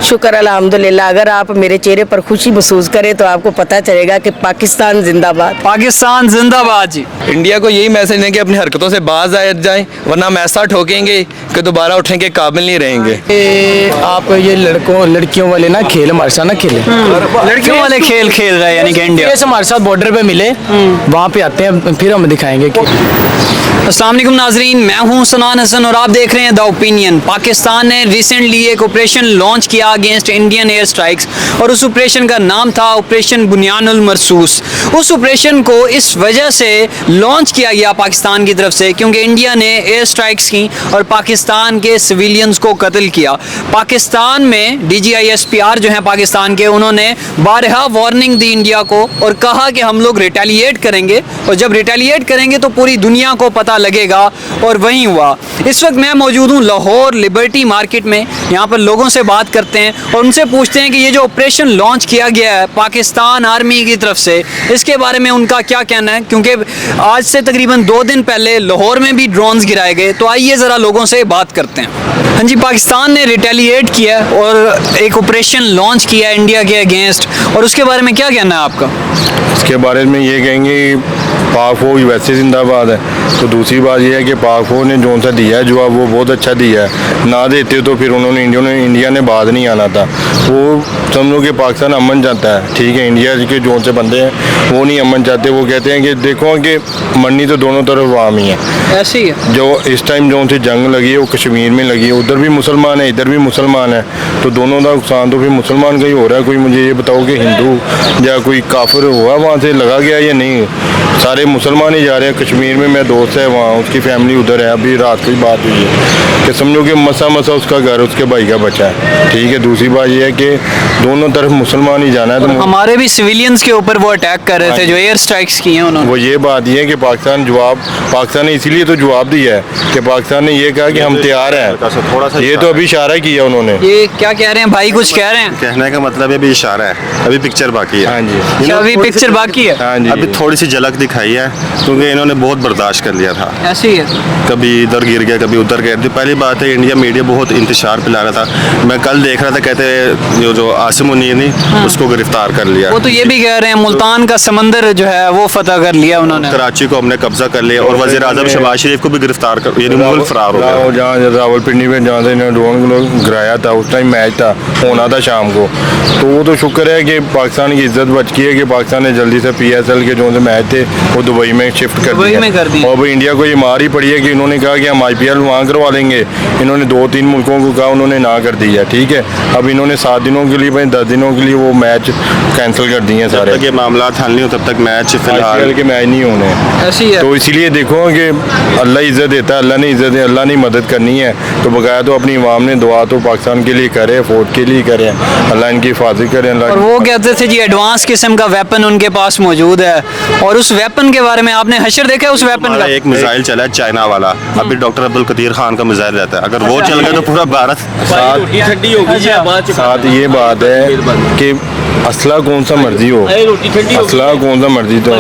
शुक्र अल्हम्दुलिल्लाह। अगर आप मेरे चेहरे पर खुशी महसूस करें तो आपको पता चलेगा कि पाकिस्तान जिंदाबाद। पाकिस्तान जिंदाबाद जी। इंडिया को यही मैसेज है कि अपनी हरकतों से बाज आ जाएं, वरना हम ऐसा ठोकेंगे कि दोबारा उठने के काबिल नहीं रहेंगे। आप ये लड़कियों वाले ना खेल हमारे साथ ना खेले। लड़कियों वाले खेल खेल रहे हैं यानी कि इंडिया। फेस हमारे साथ बॉर्डर पे मिले, वहाँ पे आते हैं, फिर हम दिखाएंगे कि अस्सलाम वालेकुम नाजरीन, मैं हूं सनान हसन और आप देख रहे हैं द ओपिनियन। पाकिस्तान ने रिसेंटली एक ऑपरेशन लॉन्च किया अगेंस्ट इंडियन एयर स्ट्राइक्स और उस ऑपरेशन का नाम था ऑपरेशन बुनियानुल मरसूस। उस ऑपरेशन को इस वजह से लॉन्च किया गया पाकिस्तान की तरफ से क्योंकि इंडिया ने एयर स्ट्राइक्स की और पाकिस्तान के सिविलियंस को कत्ल किया। पाकिस्तान में DGISPR जो हैं पाकिस्तान के, उन्होंने बारहा वार्निंग दी इंडिया को और कहा कि हम लोग रिटेलिएट करेंगे और जब रिटेलिएट करेंगे तो पूरी दुनिया को पता लगेगा। और वहीं हुआ। इस वक्त मैं मौजूद हूँ लाहौर लिबर्टी मार्केट में। यहाँ पर लोगों से बात करते हैं और उनसे पूछते हैं कि ये जो ऑपरेशन लॉन्च किया गया है पाकिस्तान आर्मी की तरफ से, इसके बारे में उनका क्या कहना है, क्योंकि आज से तकरीबन 2 दिन पहले लाहौर में भी ड्रोन्स गिराए गए। तो आइए ज़रा लोगों से बात करते हैं। हाँ जी, पाकिस्तान ने रिटेलिएट किया और एक ऑपरेशन लॉन्च किया इंडिया के अगेंस्ट, और उसके बारे में क्या कहना है आपका? इसके बारे में ये कहेंगे पाक फौज वैसे जिंदाबाद है। तो दूसरी बात यह है कि पाक फौज ने जो सा दिया है जवाब वो बहुत अच्छा दिया है। ना देते तो फिर इंडिया ने बाद नहीं आना था। वो समझो कि पाकिस्तान अमन चाहता है, ठीक है। इंडिया के जो से बंदे हैं वो नहीं अमन चाहते। वो कहते हैं कि देखो कि मरनी तो दोनों तरफ आवाम ही है। ऐसे ही है। जो इस टाइम जो से जंग लगी है वो कश्मीर में लगी है, उधर भी मुसलमान है, इधर भी मुसलमान है, तो दोनों का नुकसान तो फिर मुसलमान का ही हो रहा है। कोई मुझे ये बताओ कि हिंदू या कोई काफिर हुआ वहाँ से लगा गया या नहीं? सारे मुसलमान ही जा रहे हैं। कश्मीर में मेरा दोस्त है, वहाँ उसकी फैमिली उधर है। अभी रात की बात हुई है कि समझो कि मसा उसका घर उसके भाई का बचा है, ठीक है। दूसरी बात यह है कि दोनों तरफ मुसलमान ही जाना है। तो हमारे भी सिविलियंस के ऊपर वो अटैक कर रहे थे जो एयर स्ट्राइक्स की हैं उन्होंने। वो ये बात ये है कि पाकिस्तान ने इसीलिए तो जवाब दिया है कि पाकिस्तान ने ये कहा कि हम तैयार हैं। ये तो अभी इशारा किया उन्होंने। ये क्या कह रहे हैं भाई, कुछ कह रहे हैं? कहने का मतलब है अभी इशारा है, अभी पिक्चर बाकी है। हाँ जी, अच्छा, अभी पिक्चर बाकी है। हाँ जी, अभी थोड़ी सी झलक दिखाई है क्योंकि इन्होंने बहुत बर्दाश्त कर लिया था। ऐसे ही है। कभी इधर गिर गया, कभी उधर गया। पहली बात है इंडिया मीडिया बहुत इंतशार फैला रहा था। मैं कल देख रहा था, कहते जो आसिम मुनीर ने उसको गिरफ्तार कर लिया। वो तो ये भी कह रहे हैं मुल्तान का समंदर जो है वो फतह कर लिया उन्होंने, कराची को हमने कब्जा कर लिया और वज़ीर आज़म शहबाज शरीफ को भी गिरफ्तार कर, यानी मुल्क फरार हो गया। जहाँ रावलपिंडी में जहाँ से इन्होंने ड्रोन गिराया था उस टाइम मैच था, होना था शाम को। तो वो तो शुक्र है कि पाकिस्तान की इज्जत बच गई है कि पाकिस्तान ने जल्दी से PSL के जो मैच थे वो दुबई में शिफ्ट कर दिया। और भाई इंडिया को ये मार ही पड़ी है कि इन्होंने कहा कि हम IPL वहाँ करवा लेंगे। इन्होंने 2-3 मुल्कों को कहा, उन्होंने ना कर दिया, ठीक है। अब इन्होंने 7 दिनों के लिए, 10 दिनों के लिए वो मैच कैंसिल कर दिए हैं सारे। जब तक ये मामला हल नहीं हो तब तक मैच फिलहाल IPL के मैच नहीं होने। ऐसी है। तो इसीलिए देखो कि अल्लाह इज्जत देता है, अल्लाह ने इज्जत है, अल्लाह ने मदद करनी है। तो बकाया तो अपनी आवाम ने दुआ तो पाकिस्तान के लिए करे, फौज के लिए करे, अल्लाह इनकी हिफाजत करे। और वो कहते थे जी एडवांस किस्म का वेपन उनके पास मौजूद है, और उस वेपन के बारे में आपने हशर देखा है? उस वेपन का एक मिसाइल चला है चाइना वाला, अभी डॉक्टर अब्दुल कदीर खान का मिसाइल रहता है। अगर वो चल गया तो पूरा भारत साथ ये बात है कि असला कौन सा मर्जी हो, असला कौन सा मर्जी तो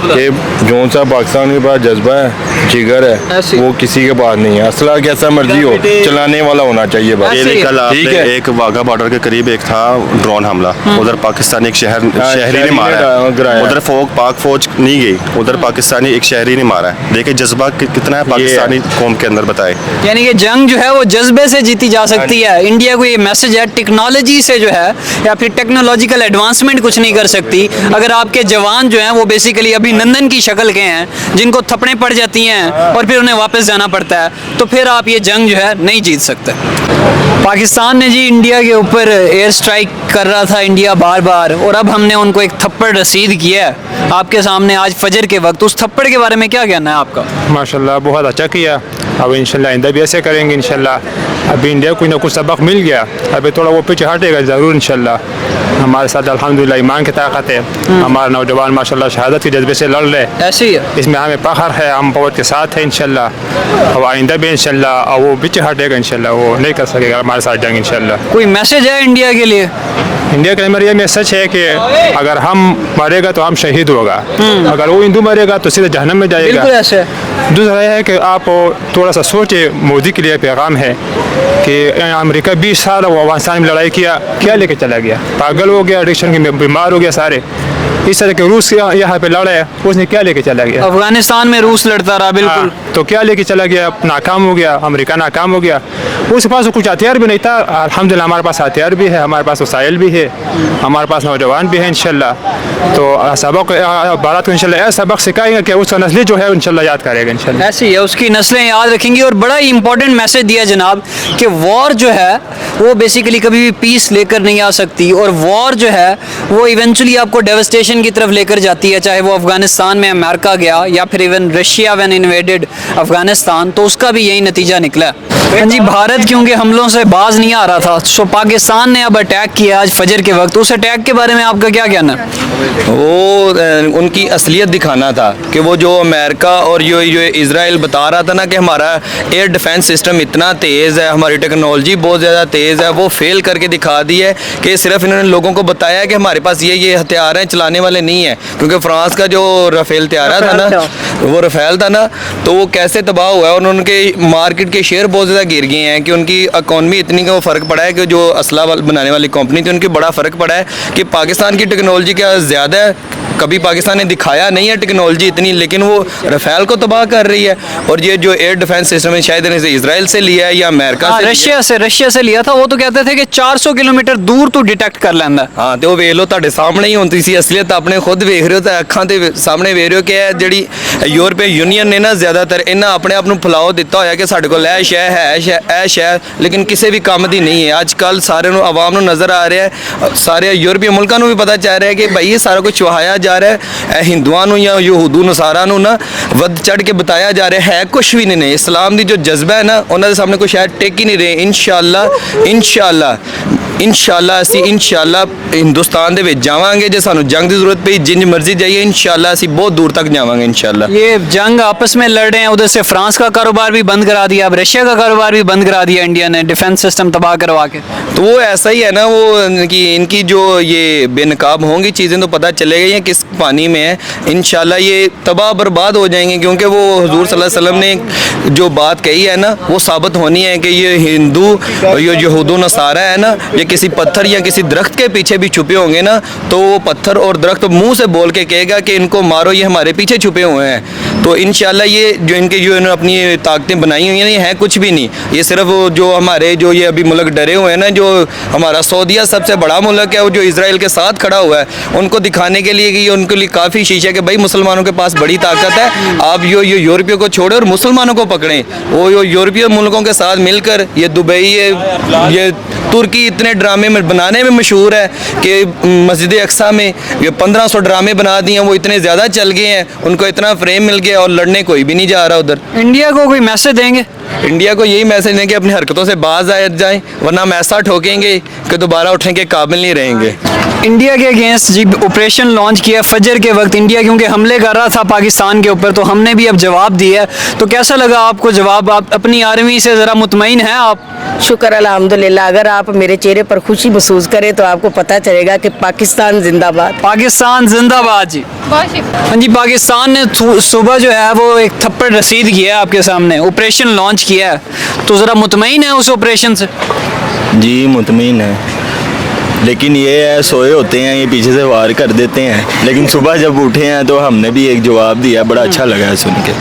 कि जो सा पाकिस्तान के पास जज्बा है, जिगर है, वो किसी के पास नहीं है। असला कैसा मर्जी हो, चलाने वाला होना चाहिए बस। कल ठीक है। एक वाघा बॉर्डर के करीब एक था ड्रोन हमला, उधर पाकिस्तानी एक शहरी ने मारा है। उधर पाक फौज नहीं गई, उधर पाकिस्तानी एक शहरी ने मारा है। देखिए जज्बा कितना है पाकिस्तानी कौम के अंदर, बताए। यानी कि जंग जो है वो जज्बे से जीती जा सकती है। इंडिया को ये मैसेज है, टेक्नोलॉजी से जो है या फिर टेक्नोलॉजिकल एडवांसमेंट कुछ नहीं कर सकती। अगर आपके जवान जो हैं वो बेसिकली अभिनंदन की शक्ल के हैं, जिनको थप्पड़ें पड़ जाती हैं और फिर उन्हें वापस जाना पड़ता है, तो फिर आप ये जंग जो है नहीं जीत सकते। पाकिस्तान ने जी इंडिया के ऊपर एयर स्ट्राइक कर रहा था इंडिया बार बार, और अब हमने उनको एक थप्पड़ रसीद किया है आपके सामने आज फजर के वक्त। उस थप्पड़ के बारे में क्या कहना है आपका? माशाल्लाह बहुत अच्छा किया। अब इंशाल्लाह आइंदा भी ऐसे करेंगे इंशाल्लाह। अभी इंडिया को ना कुछ सबक मिल गया, अभी थोड़ा वो पीछे हटेगा ज़रूर इंशाल्लाह। हमारे साथ अल्हम्दुलिल्लाह ईमान की ताकत है। हमारे नौजवान माशाल्लाह शहादत के जज्बे से लड़ रहे। ऐसे ही है। इसमें हमें फ़ख्र है, हम फौज के साथ हैं इंशाल्लाह। और आइंदा भी इंशाल्लाह, और वो पीछे हटेगा इंशाल्लाह, वो नहीं कर सकेगा हमारे साथ जंग इंशाल्लाह। कोई मैसेज है इंडिया के लिए? इंडिया के नज़रिए में सच है कि अगर हम मरेगा तो हम शहीद होगा, अगर वो हिंदू मरेगा तो सीधे जहन्नम में जाएगा। बिल्कुल ऐसे। दूसरा यह है कि आप थोड़ा सा सोचे, मोदी के लिए पैगाम है कि अमेरिका 20 साल वो अफगानिस्तान में लड़ाई किया, क्या लेके चला गया? पागल हो गया, एडिक्शन के बीमार हो गया सारे। इस तरह के रूस यहाँ पे लड़ा है, उसने क्या लेके चला गया? अफगानिस्तान में रूस लड़ता रहा, बिल्कुल। हाँ, तो क्या लेके चला गया? नाकाम हो गया, अमेरिका नाकाम हो गया। उसके पास कुछ हथियार भी नहीं था। अल्हम्दुलिल्लाह हमारे पास हथियार भी है, हमारे पास वसाइल भी है, हमारे पास नौजवान भी है इंशाल्लाह। तो सबक भारत को इंशाल्लाह ऐसा सबक सिखाएंगे कि उसका नस्लें जो है इंशाल्लाह याद करेगा इंशाल्लाह। ऐसी है, उसकी नस्लें याद रखेंगी। और बड़ा ही इंपॉर्टेंट मैसेज दिया जनाब कि वॉर जो है वो बेसिकली कभी भी पीस लेकर नहीं आ सकती, और वॉर जो है वो इवेंचुअली आपको डेवस्टेशन की तरफ लेकर जाती है। चाहे वो अफगानिस्तान में अमेरिका गया या फिर even Russia when invaded Afghanistan, तो उसका भी यही नतीजा निकला। हाँ जी, भारत क्योंकि हमलों से बाज नहीं आ रहा था, सो पाकिस्तान ने अब अटैक किया आज फजर के वक्त। उस अटैक के बारे में आपका क्या कहना है? वो उनकी असलियत दिखाना था कि वो जो अमेरिका और जो इज़राइल बता रहा था ना कि हमारा एयर डिफेंस सिस्टम इतना तेज़ है, हमारी टेक्नोलॉजी बहुत ज़्यादा तेज़ है, वो फेल करके दिखा दी है। कि सिर्फ इन्होंने लोगों को बताया कि हमारे पास ये हथियार हैं, चलाने वाले नहीं है। क्योंकि फ्रांस का जो राफेल तैयारा था ना, वो राफेल था ना, तो वो कैसे तबाह हुआ है और उनके मार्केट के शेयर बहुत ज़्यादा गिर गए हैं कि उनकी इकॉनमी इतनी का वो फ़र्क पड़ा है कि जो असला बनाने वाली कंपनी थी उनकी बड़ा फ़र्क पड़ा है कि पाकिस्तान की टेक्नोलॉजी क्या ज़्यादा है। कभी पाकिस्तान ने दिखाया नहीं है टेक्नोलॉजी इतनी, लेकिन वो राफेल को तबाह कर रही है। और ये जो एयर डिफेंस सिस्टम है शायद इन्हें इजराइल से लिया है या अमेरिका से रशिया से लिया था। वो तो कहते थे कि 400 किलोमीटर दूर तो डिटेक्ट कर लेंदा। हाँ, तो वे लो ਤੁਹਾਡੇ ਸਾਹਮਣੇ ਹੀ ਹੁੰਦੀ ਸੀ ਅਸਲੀਅਤ, ਆਪਣੇ ਖੁਦ ਵੇਖ ਰਹੇ ਹੋ ਤਾਂ ਅੱਖਾਂ ਦੇ ਸਾਹਮਣੇ ਵੇਖ ਰਹੇ ਹੋ ਕਿ ਇਹ ਜਿਹੜੀ ਯੂਰਪੀਅਨ ਯੂਨੀਅਨ ਨੇ ਨਾ ਜ਼ਿਆਦਾਤਰ ਇਹਨਾਂ ਆਪਣੇ ਆਪ ਨੂੰ ਫਲਾਓ ਦਿੱਤਾ ਹੋਇਆ ਕਿ ਸਾਡੇ ਕੋਲ ਇਹ ਸ਼ੈ ਹੈ ਇਹ ਸ਼ੈ, ਲੇਕਿਨ ਕਿਸੇ ਵੀ ਕੰਮ ਦੀ ਨਹੀਂ ਹੈ। ਅੱਜ ਕੱਲ ਸਾਰਿਆਂ ਨੂੰ ਆਵਾਮ ਨੂੰ ਨਜ਼ਰ ਆ ਰਿਹਾ ਹੈ, ਸਾਰੇ ਯੂਰਪੀਅਨ ਮੁਲਕਾਂ ਨੂੰ ਵੀ ਪਤਾ ਚੱਲ ਰਿਹਾ ਕਿ ਭਾਈ ਇਹ ਸਾਰਾ ਕੁਝ ਚੁਹਾਇਆ ਜਾ ਰਿਹਾ ਹੈ। ਹਿੰਦੂਆਂ ਨੂੰ ਜਾਂ ਯਹੂਦੂ ਨਸਾਰਾ ਨੂੰ ਨਾ ਵੱਧ ਚੜ ਕੇ ਬਤਾਇਆ ਜਾ ਰਿਹਾ ਹੈ ਕੁਝ ਵੀ ਨਹੀਂ। ਇਸਲਾਮ ਦੀ ਜੋ ਜਜ਼ਬਾ ਹੈ ਨਾ ਉਹਨਾਂ ਦੇ ਸਾਹਮਣੇ ਕੁਝ ਸ਼ਾਇਦ ਟਿਕ ਹੀ ਨਹੀਂ ਰਹੇ। ਇਨਸ਼ਾਅੱਲਾ ਅਸੀਂ ਇਨਸ਼ਾਅੱਲਾ हिंदुस्तान ਦੇ ਵਿੱਚ ਜਾਵਾਂਗੇ। ਜੇ ਸਾਨੂੰ जंग की जरूरत पई जिंज मर्जी जाइए इंशाल्लाह ਅਸੀਂ बहुत दूर तक जावांगे इंशाल्लाह। ये जंग आपस में लड़ रहे हैं, उधर से फ्रांस का कारोबार भी बंद करा दिया, अब रशिया का कारोबार भी बंद करा दिया इंडिया ने, डिफेंस सिस्टम तबाह करवा के। तो वो ऐसा ही है ना, वो कि इनकी जो ये बेनकाब होंगी चीज़ें तो पता चलेगा ये किस पानी में है। इंशाल्लाह ये तबाह बर्बाद हो जाएंगे क्योंकि वो हुजूर सल्लल्लाहु अलैहि वसल्लम ने जो बात कही है ना वो साबित होनी है कि ये हिंदू और ये यहूदो नसारा है ना, ये किसी पत्थर या किसी दरख्त के पीछे भी छुपे होंगे ना, तो वो पत्थर और दरख्त मुंह से बोल के कहेगा कि इनको मारो, ये हमारे पीछे छुपे हुए हैं। तो इंशाल्लाह ये जो इनके जो इन्होंने अपनी ताकतें बनाई हुई हैं ये हैं कुछ भी नहीं। ये सिर्फ जो हमारे जो ये अभी मुल्क डरे हुए हैं ना, जो हमारा सऊदीया सबसे बड़ा मुल्क है, वो जो इजराइल के साथ खड़ा हुआ है, उनको दिखाने के लिए कि ये उनके लिए काफ़ी शीशा कि भाई मुसलमानों के पास बड़ी ताकत है, आप ये यूरोपियों को छोड़ें और मुसलमानों को पकड़ें। वो यूरोपीय मुल्कों के साथ मिलकर ये दुबई ये तुर्की इतने ड्रामे में बनाने में मशहूर है कि मस्जिद अक्सा में ये 1500 ड्रामे बना दिए हैं, वो इतने ज़्यादा चल गए हैं, उनको इतना फ्रेम मिल गया और लड़ने कोई भी नहीं जा रहा उधर। इंडिया को कोई मैसेज देंगे? इंडिया को यही मैसेज दें कि अपनी हरकतों से बाज आ जाएं, वरना हम ऐसा ठोकेंगे कि दोबारा उठने के काबिल नहीं रहेंगे। इंडिया के अगेंस्ट जी ऑपरेशन लॉन्च किया फजर के वक्त, इंडिया क्योंकि हमले कर रहा था पाकिस्तान के ऊपर, तो हमने भी अब जवाब दिया। तो कैसा लगा आपको जवाब? आप अपनी आर्मी से ज़रा मुतमईन हैं आप? शुक्र अल्हम्दुलिल्लाह। अगर आप मेरे चेहरे पर खुशी महसूस करें तो आपको पता चलेगा कि पाकिस्तान जिंदाबाद। पाकिस्तान जिंदाबाद जी। हाँ जी, पाकिस्तान ने सुबह जो है वो एक थप्पड़ रसीद किया है आपके सामने, ऑपरेशन लॉन्च किया है, तो ज़रा मुतमईन है उस ऑपरेशन से? जी मुतमईन है, लेकिन ये है सोए होते हैं, ये पीछे से वार कर देते हैं, लेकिन सुबह जब उठे हैं तो हमने भी एक जवाब दिया, बड़ा अच्छा लगा है सुन के।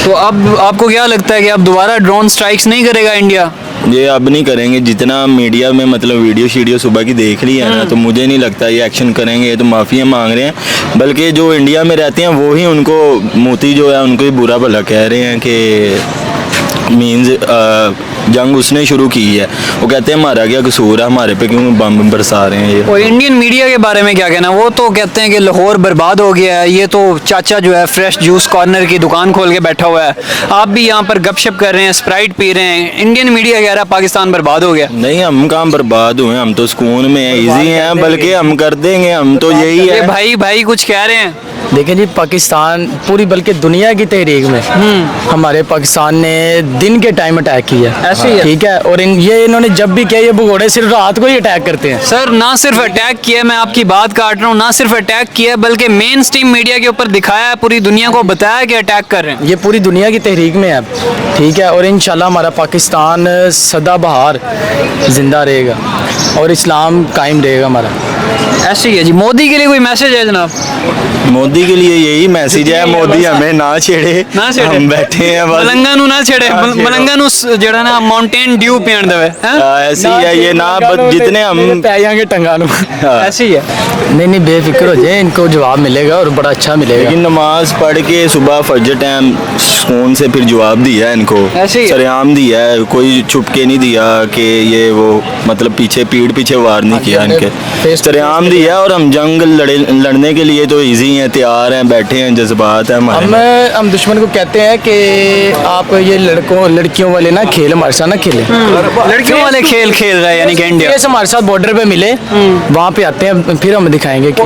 तो अब आपको क्या लगता है कि अब दोबारा ड्रोन स्ट्राइक्स नहीं करेगा इंडिया? ये अब नहीं करेंगे। जितना मीडिया में मतलब वीडियो सुबह की देख ली है ना, तो मुझे नहीं लगता ये एक्शन करेंगे। ये तो माफ़िया मांग रहे हैं, बल्कि जो इंडिया में रहते हैं वो ही उनको मोदी जो है उनको ही बुरा भला कह रहे हैं कि मीन्स जंग उसने शुरू की है। वो कहते हैं हमारा क्या कसूर है, हमारे पे क्यों बम बरसा रहे हैं ये। और इंडियन मीडिया के बारे में क्या कहना? वो तो कहते हैं कि लाहौर बर्बाद हो गया है, ये तो चाचा जो है फ्रेश जूस कॉर्नर की दुकान खोल के बैठा हुआ है, आप भी यहाँ पर गपशप कर रहे हैं, स्प्राइट पी रहे हैं, इंडियन मीडिया कह रहा है पाकिस्तान बर्बाद हो गया। नहीं, हम कहाँ बर्बाद हुए, हम तो सुकून में हैं, ईजी हैं, बल्कि हम कर देंगे, हम तो यही है। भाई कुछ कह रहे हैं? देखिए जी, पाकिस्तान पूरी बल्कि दुनिया की तहरीक में हमारे पाकिस्तान ने दिन के टाइम अटैक किया। ऐसे ही है। ठीक है, और ये इन्होंने जब भी किया, ये भगोड़े सिर्फ रात को ही अटैक करते हैं। सर ना सिर्फ अटैक किया, मैं आपकी बात काट रहा हूँ, ना सिर्फ अटैक किया बल्कि मेन स्ट्रीम मीडिया के ऊपर दिखाया है, पूरी दुनिया को बताया कि अटैक कर रहे हैं। ये पूरी दुनिया की तहरीक में है अब, ठीक है, और इंशाल्लाह हमारा पाकिस्तान सदाबहार जिंदा रहेगा और इस्लाम कायम रहेगा हमारा। ऐसे ही है जी। मोदी के लिए कोई मैसेज है जनाब? मोदी के लिए यही मैसेज है, मोदी हमें ना छेड़े, ना छेड़े, हम बैठे हैं बस। मलंगा नू ना छेड़े, मलंगा नू जेड़ा ना माउंटेन ड्यू पीण देवे हैं। ऐसी है ये ना, जितने हम पैयांगे टंगा लो। ऐसे ही है। नहीं बेफिक्र हो जाए, इनको जवाब मिलेगा और बड़ा अच्छा मिलेगा। लेकिन नमाज पढ़ के सुबह फजर टाइम सुकून से फिर जवाब दिया है इनको, ऐसे ही है। सरेआम दिया है, कोई छुप के नहीं दिया कि ये वो मतलब पीछे पीठ पीछे वार नहीं किया इनके, सरेआम दिया। और हम जंग लड़ने के लिए तो इजी हैं, तैयार हैं, बैठे हैं, जज्बात है हमारे। हम दुश्मन को कहते हैं कि आप ये लड़कियों वाले ना खेल हमारे साथ ना खेले, लड़कियों वाले खेल खेल रहे हैं, यानी कि इंडिया हमारे साथ बॉर्डर पे मिले, वहाँ पे आते हैं, फिर हम दिखाएंगे कि